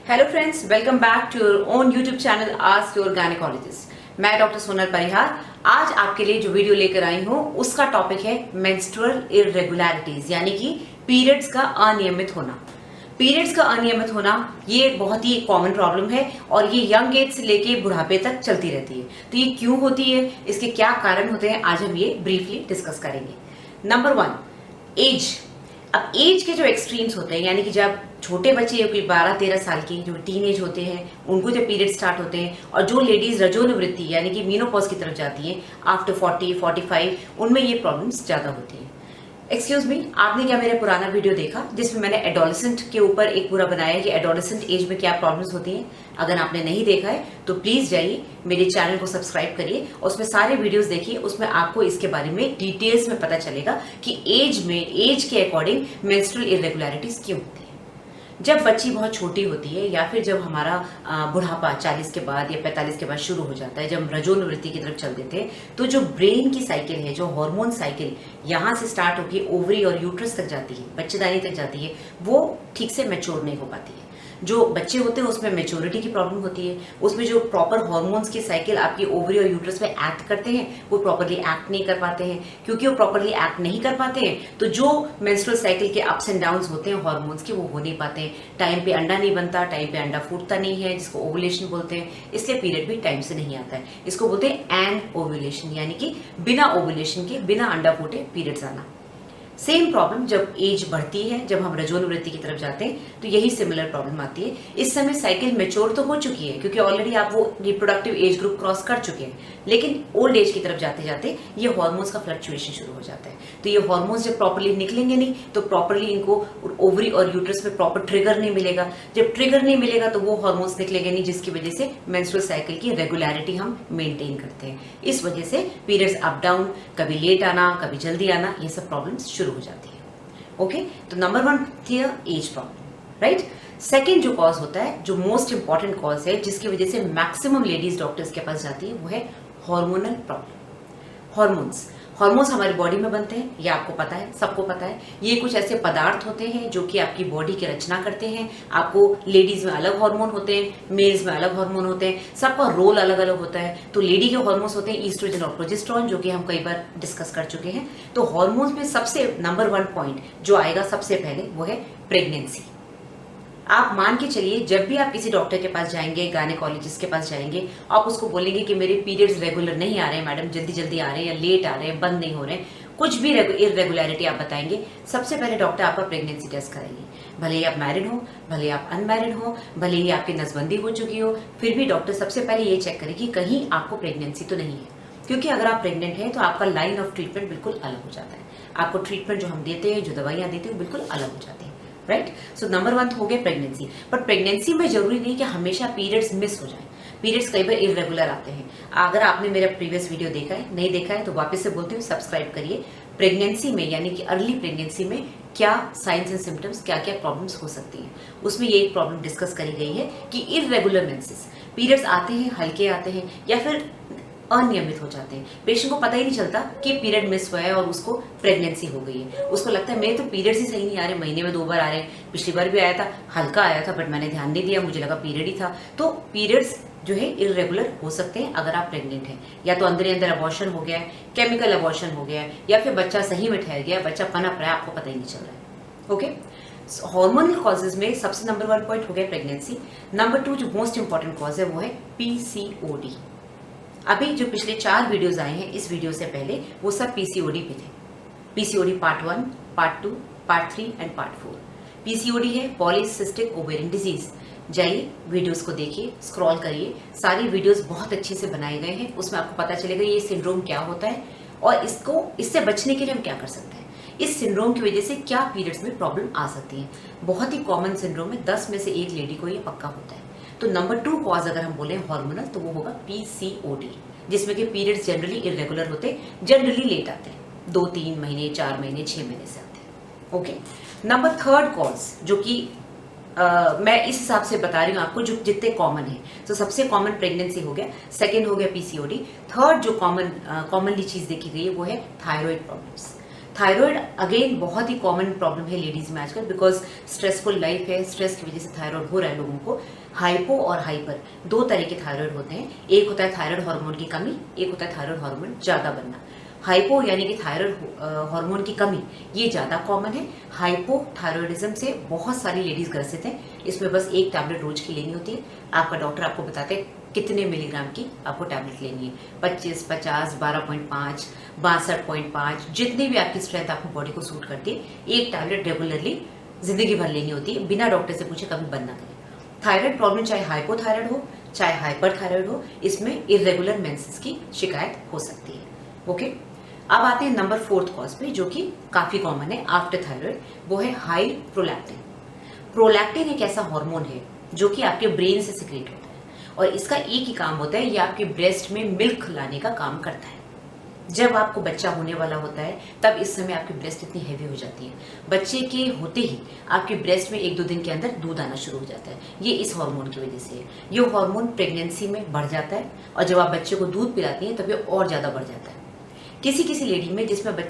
Hello friends, welcome back to your own YouTube channel ask your gynaecologist. मैं doctor Sonal Parihar आज आपके लिए जो वीडियो लेकर आई हूँ उसका टॉपिक है मेंस्ट्रुअल इररेगुलरिटीज, यानी कि पीरियड्स का अनियमित होना। पीरियड्स का अनियमित होना ये बहुत ही कॉमन प्रॉब्लम है और ये यंग एज से लेके बुढ़ापे तक चलती रहती है। तो ये क्यों होती है, इसके क्या कारण होते हैं, आज हम ये ब्रीफली डिस्कस करेंगे। Number 1, age. अब एज के जो एक्सट्रीम्स होते हैं, यानी कि जब छोटे बच्चे कोई 12-13 साल की जो टीन एज होते हैं उनको जब पीरियड स्टार्ट होते हैं, और जो लेडीज रजोनिवृत्ति यानी कि मीनोपॉज की तरफ जाती हैं आफ्टर 40-45, उनमें ये प्रॉब्लम्स ज्यादा होती हैं। एक्सक्यूज मी, आपने क्या मेरा पुराना वीडियो देखा जिसमें मैंने एडोलेसेंट के ऊपर एक पूरा बनाया कि एडोलेसेंट एज में क्या प्रॉब्लम्स होती हैं? अगर आपने नहीं देखा है तो प्लीज जाइए मेरे चैनल को सब्सक्राइब करिए और उसमें सारे वीडियोस देखिए। उसमें आपको इसके बारे में डिटेल्स में पता चलेगा कि एज के अकॉर्डिंग मेंस्ट्रुअल इररेगुलरिटीज क्यों होती है। जब बच्ची बहुत छोटी होती है या फिर जब हमारा बुढ़ापा 40 के बाद या 45 के बाद शुरू हो जाता है, जब हम रजोनिवृत्ति की तरफ चल देते हैं, तो जो ब्रेन की साइकिल है, जो हार्मोन साइकिल यहाँ से स्टार्ट होकर ओवरी और यूट्रस तक जाती है, बच्चेदानी तक जाती है, वो ठीक से मैच्योर नहीं हो पाती है। जो बच्चे होते हैं उसमें मेच्योरिटी की प्रॉब्लम होती है, उसमें जो प्रॉपर हार्मोन्स की साइकिल आपकी ओवरी और यूट्रस में एक्ट करते हैं वो प्रॉपरली एक्ट नहीं कर पाते हैं। क्योंकि वो प्रॉपरली एक्ट नहीं कर पाते हैं तो जो मेंस्ट्रुअल साइकिल के अप्स एंड डाउन्स होते हैं हार्मोन्स के, वो हो नहीं पाते हैं। टाइम पे अंडा नहीं बनता, टाइम पे अंडा फूटता नहीं है, जिसको ओवुलेशन बोलते हैं, इसलिए पीरियड भी टाइम से नहीं आता है। इसको बोलते हैं एन ओवुलेशन, यानी कि बिना ओवुलेशन के, बिना अंडा फूटे पीरियड्स आना। सेम प्रॉब्लम जब एज बढ़ती है, जब हम रजोनिवृत्ति की तरफ जाते हैं तो यही सिमिलर प्रॉब्लम आती है। इस समय साइकिल मैच्योर तो हो चुकी है क्योंकि ऑलरेडी आप वो रिप्रोडक्टिव एज ग्रुप क्रॉस कर चुके हैं, लेकिन ओल्ड एज की तरफ जाते जाते ये हार्मोन्स का फ्लक्चुएशन शुरू हो जाता है। तो ये हार्मोन्स जब प्रॉपर्ली निकलेंगे नहीं तो प्रॉपर्ली इनको ओवरी और यूट्रस में प्रॉपर ट्रिगर नहीं मिलेगा। जब ट्रिगर नहीं मिलेगा तो वो हार्मोन्स निकलेंगे नहीं, जिसकी वजह से मेंस्ट्रुअल साइकिल की रेगुलरिटी हम मेंटेन करते हैं। इस वजह से पीरियड्स अप डाउन, कभी लेट आना, कभी जल्दी आना, ये सब प्रॉब्लम्स शुरू हो जाती है। ओके, तो नंबर 1 थी एज प्रॉब्लम, राइट। सेकेंड जो कॉज होता है, जो मोस्ट इंपॉर्टेंट कॉज है जिसकी वजह से मैक्सिमम लेडीज डॉक्टर्स के पास जाती है, वो है हार्मोनल प्रॉब्लम। हार्मोन्स हमारी बॉडी में बनते हैं, ये आपको पता है, सबको पता है। ये कुछ ऐसे पदार्थ होते हैं जो कि आपकी बॉडी की रचना करते हैं। आपको लेडीज में अलग हार्मोन होते हैं, मेल्स में अलग हार्मोन होते हैं, सबका रोल अलग अलग होता है। तो लेडी के हार्मोन्स होते हैं ईस्ट्रोजन और प्रोजेस्टेरोन, जो कि हम कई बार डिस्कस कर चुके हैं। तो हार्मोन्स में सबसे नंबर 1 पॉइंट जो आएगा सबसे पहले वो है प्रेगनेंसी। आप मान के चलिए, जब भी आप किसी डॉक्टर के पास जाएंगे, गायनेकोलॉजिस्ट के पास जाएंगे, आप उसको बोलेंगे कि मेरे पीरियड्स रेगुलर नहीं आ रहे हैं मैडम, जल्दी जल्दी आ रहे हैं या लेट आ रहे हैं, बंद नहीं हो रहे हैं, कुछ भी इररेगुलरिटी आप बताएंगे, सबसे पहले डॉक्टर आपका प्रेगनेंसी टेस्ट कराएंगे। भले ही आप मैरिड हो, भले ही आप अनमैरिड हो, भले ही आपकी नसबंदी हो चुकी हो, फिर भी डॉक्टर सबसे पहले ये चेक करेगी कहीं आपको प्रेगनेंसी तो नहीं है। क्योंकि अगर आप प्रेग्नेंट हैं तो आपका लाइन ऑफ ट्रीटमेंट बिल्कुल अलग हो जाता है। आपको ट्रीटमेंट जो हम देते हैं, जो दवाइयां देते हैं, बिल्कुल अलग हो जाती है, राइट। सो नंबर 1 हो गया प्रेगनेंसी। बट प्रेगनेंसी में जरूरी नहीं कि हमेशा पीरियड्स मिस हो जाए। पीरियड्स कई बार इररेगुलर आते हैं। अगर आपने मेरा प्रीवियस वीडियो देखा है, नहीं देखा है तो वापस से बोलती हूँ, सब्सक्राइब करिए। प्रेगनेंसी में यानी कि अर्ली प्रेगनेंसी में क्या साइंस एंड सिम्टम्स, क्या क्या प्रॉब्लम्स हो सकती हैं, उसमें ये एक प्रॉब्लम डिस्कस करी गई है कि इररेगुलर मेंसेस, पीरियड्स आते हैं, हल्के आते हैं या फिर अनियमित हो जाते हैं। पेशेंट को पता ही नहीं चलता कि पीरियड मिस हुआ है और उसको प्रेगनेंसी हो गई है। उसको लगता है मेरे तो पीरियड्स ही सही नहीं आ रहे, महीने में 2 बार आ रहे हैं, पिछली बार भी आया था, हल्का आया था बट मैंने ध्यान नहीं दिया, मुझे लगा पीरियड ही था। तो पीरियड्स जो है इररेगुलर हो सकते हैं अगर आप प्रेग्नेंट हैं, या तो अंदर ही अंदर अबॉर्शन हो गया है, केमिकल अबॉर्शन हो गया है, या फिर बच्चा सही में ठहर गया, बच्चा पनप रहा है, आपको पता ही नहीं चल रहा है। ओके, हार्मोनल कॉजेज में सबसे नंबर 1 पॉइंट हो गया प्रेगनेंसी। नंबर 2 जो मोस्ट इंपॉर्टेंट कॉज है वो है पीसीओडी। अभी जो पिछले 4 वीडियोस आए हैं इस वीडियो से पहले, वो सब पीसीओडी पे थे। PCOD part 1, part 2, part 3 and part 4। PCOD है पॉलीसिस्टिक ओवेरियन डिजीज। जाइए वीडियोस को देखिए, स्क्रॉल करिए, सारी वीडियोस बहुत अच्छे से बनाए गए हैं। उसमें आपको पता चलेगा ये सिंड्रोम क्या होता है और इससे बचने के लिए हम क्या कर सकते हैं। इस सिंड्रोम की वजह से क्या पीरियड्स में प्रॉब्लम आ सकती है। बहुत ही कॉमन सिंड्रोम है, 10 में से 1 लेडी को ये पक्का होता है। तो नंबर 2 कॉज अगर हम बोले हार्मोनल तो वो होगा पीसीओडी, जिसमें कि पीरियड्स जनरली इरेगुलर होते, जनरली लेट आते हैं, 2-3 महीने, 4 महीने, 6 महीने से आते हैं। ओके, नंबर 3 कॉज जो कि मैं इस हिसाब से बता रही हूँ आपको जो जितने कॉमन है। तो सबसे कॉमन प्रेगनेंसी हो गया, सेकेंड हो गया पीसीओडी, थर्ड जो कॉमनली चीज देखी गई है वो है थायराइड प्रॉब्लम्स। थायराइड अगेन बहुत ही कॉमन प्रॉब्लम है लेडीज में आजकल, बिकॉज स्ट्रेसफुल लाइफ है, स्ट्रेस की वजह से थायराइड हो रहा है लोगों को। हाइपो और हाइपर दो तरह के थायराइड होते हैं, एक होता है थायराइड हार्मोन की कमी, एक होता है थायराइड हार्मोन ज्यादा बनना। हाइपो यानी कि थायराइड हार्मोन की कमी, ये ज्यादा कॉमन है। हाइपोथायरॉयडिज्म से बहुत सारी लेडीज ग्रसित हैं। इसमें बस एक टैबलेट रोज की लेनी होती है। आपका डॉक्टर आपको बताते हैं कितने मिलीग्राम की आपको टैबलेट लेनी है, 25, 50, 12.5, 62.5, जितनी भी आपकी स्ट्रेंथ आपकी बॉडी को सूट करती है, एक टैबलेट रेगुलरली जिंदगी भर लेनी होती है, बिना डॉक्टर से पूछे कभी बंद ना करें। थायराइड प्रॉब्लम चाहे हाइपोथायराइड हो चाहे हाइपर थायराइड हो, इसमें इरेगुलर मेंसेस की शिकायत हो सकती है। ओके, अब आते हैं नंबर 4th कॉज पे, जो कि काफी कॉमन है आफ्टर थायराइड, वो है हाई प्रोलैक्टिन। प्रोलैक्टिन एक ऐसा हार्मोन है जो कि आपके ब्रेन से सिक्रेट होता है और इसका एक ही काम होता है, ये आपके ब्रेस्ट में मिल्क लाने का काम करता है। जब आपको बच्चा होने वाला होता है तब इस समय आपकी ब्रेस्ट इतनी हैवी हो जाती है, बच्चे के होते ही आपके ब्रेस्ट में 1-2 दिन के अंदर दूध आना शुरू हो जाता है। ये इस हार्मोन की वजह से है। ये हार्मोन प्रेगनेंसी में बढ़ जाता है और जब आप बच्चे को दूध पिलाती हैं तब ये और ज्यादा बढ़ जाता है। किसी किसी लेडी में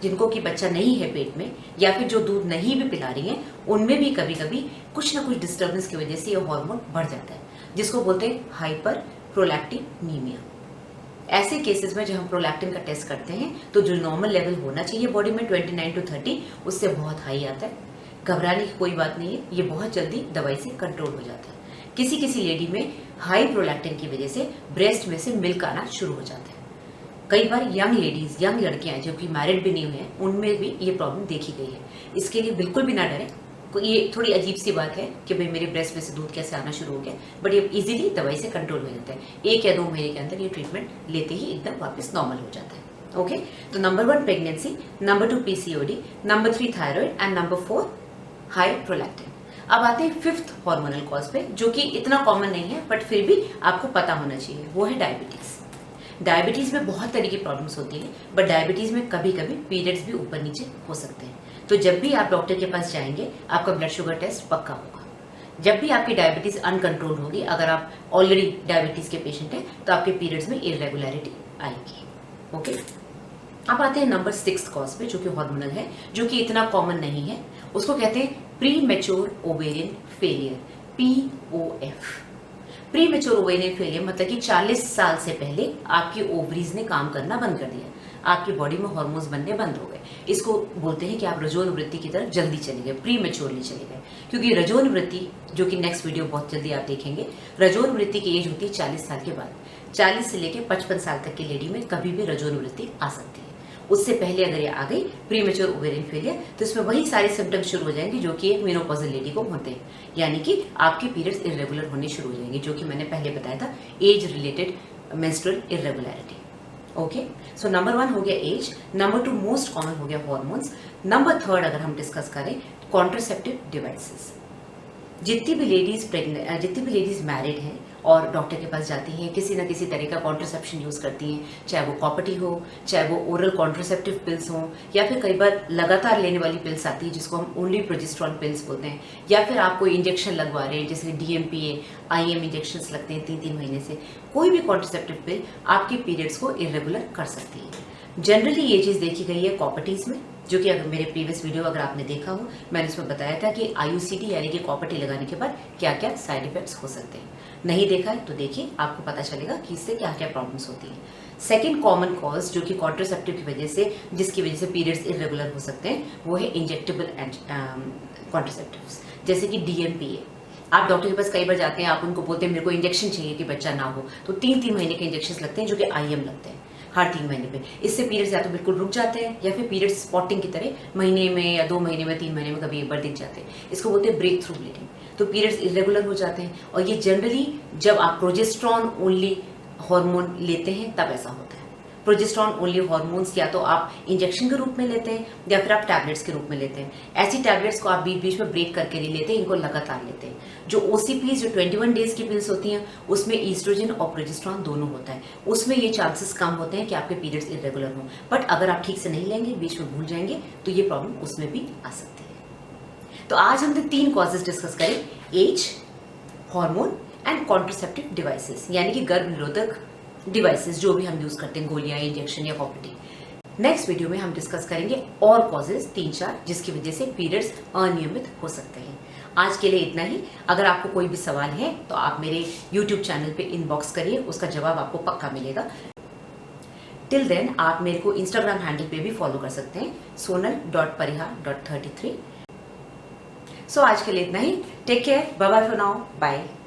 जिनको कि बच्चा नहीं है पेट में, या फिर जो दूध नहीं भी पिला रही है, उनमें भी कभी कभी कुछ ना कुछ डिस्टर्बेंस की वजह से ये हार्मोन बढ़ जाता है, जिसको बोलते हैं हाइपर प्रोलैक्टिनीमिया। ऐसे केसेस में जब हम प्रोलैक्टिन का टेस्ट करते हैं तो जो नॉर्मल लेवल होना चाहिए बॉडी में 29 to 30, उससे बहुत हाई आता है। घबराने की कोई बात नहीं है, ये बहुत जल्दी दवाई से कंट्रोल हो जाता है। किसी किसी लेडी में हाई प्रोलैक्टिन की वजह से ब्रेस्ट में से मिल्क आना शुरू हो जाता है। कई बार यंग लेडीज, यंग लड़कियां जो कि मैरिड भी नहीं हुए हैं, उनमें भी ये प्रॉब्लम देखी गई है। इसके लिए बिल्कुल भी ना डरें। ये थोड़ी अजीब सी बात है कि भाई मेरे ब्रेस्ट में से दूध कैसे आना शुरू हो गया, बट ये इजीली दवाई से कंट्रोल हो जाता है। 1 या 2 महीने के अंदर ये ट्रीटमेंट लेते ही एकदम वापस नॉर्मल हो जाता है। ओके, तो number 1 pregnancy, number 2 PCOD, number 3 thyroid and number 4 high prolactin. अब आते हैं 5th हार्मोनल कॉज पे, जो कि इतना कॉमन नहीं है बट फिर भी आपको पता होना चाहिए, वो है डायबिटीज। डायबिटीज में बहुत तरह की प्रॉब्लम्स होती है, बट डायबिटीज में कभी कभी पीरियड्स भी ऊपर नीचे हो सकते हैं। तो जब भी आप डॉक्टर के पास जाएंगे, आपका ब्लड शुगर टेस्ट पक्का होगा। जब भी आपकी डायबिटीज अनकंट्रोल होगी, अगर आप ऑलरेडी डायबिटीज के पेशेंट हैं, तो आपके पीरियड्स में इरेगुलरिटी आएगी। ओके, अब आते हैं नंबर 6 कॉज पे, जो कि हार्मोनल है, जो कि इतना कॉमन नहीं है। उसको कहते हैं pre mature ovarian failure, POF। Pre mature ovarian failure मतलब कि 40 साल से पहले आपकी ओवरीज ने काम करना बंद कर दिया, आपकी बॉडी में हार्मोन्स बनने बंद हो गए। इसको बोलते हैं कि आप रजोनिवृत्ति की तरफ जल्दी चले गए, प्री मैच्योरली चले गए। क्योंकि रजोनिवृत्ति, जो कि नेक्स्ट वीडियो बहुत जल्दी आप देखेंगे, रजोनिवृत्ति की एज होती है 40 साल के बाद। 40 से लेकर 55 साल तक की लेडी में कभी भी रजोनिवृत्ति आ सकती है। उससे पहले अगर ये आ गई प्री मैच्योर ओवेरियन फेलियर, तो इसमें वही सारे सिम्टम्स शुरू हो जाएंगे जो कि एक मेनोपॉजल लेडी को होते हैं, यानी कि आपके पीरियड्स इरेगुलर होने शुरू हो जाएंगे, जो कि मैंने पहले बताया था, age related menstrual irregularity. Okay, so number 1 हो गया एज, नंबर 2 मोस्ट कॉमन हो गया हॉर्मोन्स, नंबर 3 अगर हम डिस्कस करें कॉन्ट्रासेप्टिव डिवाइसेस। जितनी भी लेडीज मैरिड हैं और डॉक्टर के पास जाती हैं, किसी ना किसी तरह का कॉन्ट्रासेप्शन यूज करती हैं, चाहे वो कॉपर्टी हो, चाहे वो ओरल कॉन्ट्रासेप्टिव पिल्स हो, या फिर कई बार लगातार लेने वाली पिल्स आती है जिसको हम ओनली प्रोजेस्टेरॉन पिल्स बोलते हैं, या फिर आप कोई इंजेक्शन लगवा रहे हैं जैसे DMPA, IM इंजेक्शंस लगते हैं 3-3 महीने से। कोई भी कॉन्ट्रासेप्टिव पिल आपके पीरियड्स को इरेगुलर कर सकती है। जनरली ये चीज देखी गई है कॉपर्टीज में, जो कि अगर मेरे प्रीवियस वीडियो अगर आपने देखा हो, मैंने इसमें बताया था कि IUCD यानी कि कॉपर्टी लगाने के बाद क्या क्या साइड इफेक्ट्स हो सकते हैं। नहीं देखा है तो देखिए, आपको पता चलेगा कि इससे क्या क्या प्रॉब्लम्स होती है। सेकेंड कॉमन कॉज जो कि कॉन्ट्रासेप्टिव की वजह से, जिसकी वजह से पीरियड्स इरेगुलर हो सकते हैं, वो है इंजेक्टेबल कॉन्ट्रासेप्टिव्स, जैसे कि DMPA। आप डॉक्टर के पास कई बार जाते हैं, आप उनको बोलते हैं मेरे को इंजेक्शन चाहिए कि बच्चा ना हो, तो 3-3 महीने के इंजेक्शन लगते हैं जो कि IM लगते हैं हर 3 महीने पे। इससे पीरियड्स या तो बिल्कुल रुक जाते हैं, या फिर पीरियड्स स्पॉटिंग की तरह महीने में या 2 महीने में 3 महीने में कभी एक बार दिख जाते हैं। इसको बोलते हैं ब्रेक थ्रू ब्लीडिंग। तो पीरियड्स इरेगुलर हो जाते हैं, और ये जनरली जब आप प्रोजेस्टेरॉन ओनली हार्मोन लेते हैं तब ऐसा होता है। प्रोजेस्टेरॉन ओनली हार्मोन्स या तो आप इंजेक्शन के रूप में लेते हैं या फिर आप टैबलेट्स के रूप में लेते हैं। ऐसी टैबलेट्स को आप बीच बीच में ब्रेक करके नहीं लेते, इनको लगातार लेते हैं। जो OCPs जो 21 डेज की पिल्स होती हैं, उसमें ईस्ट्रोजन और प्रोजेस्टेरॉन दोनों होता है, उसमें ये चांसेस कम होते हैं कि आपके पीरियड्स इरेगुलर हों। बट अगर आप ठीक से नहीं लेंगे, बीच में भूल जाएंगे, तो ये प्रॉब्लम उसमें भी आ सकती है। तो आज हमने 3 कॉजेज डिस्कस करें, age, hormone and contraceptive devices, यानी कि गर्भ निरोधक डिवाइसेस जो भी हम यूज करते हैं, गोलियां, इंजेक्शन या कॉपर्टी। नेक्स्ट वीडियो में हम डिस्कस करेंगे और कॉजेज 3-4 जिसकी वजह से पीरियड्स अनियमित हो सकते हैं। आज के लिए इतना ही। अगर आपको कोई भी सवाल है तो आप मेरे YouTube चैनल पे इनबॉक्स करिए, उसका जवाब आपको पक्का मिलेगा। टिल देन आप मेरे को इंस्टाग्राम हैंडल पे भी फॉलो कर सकते हैं, sonal.parihar.33। सो आज के लिए इतना ही। Take care, bye bye for now, bye.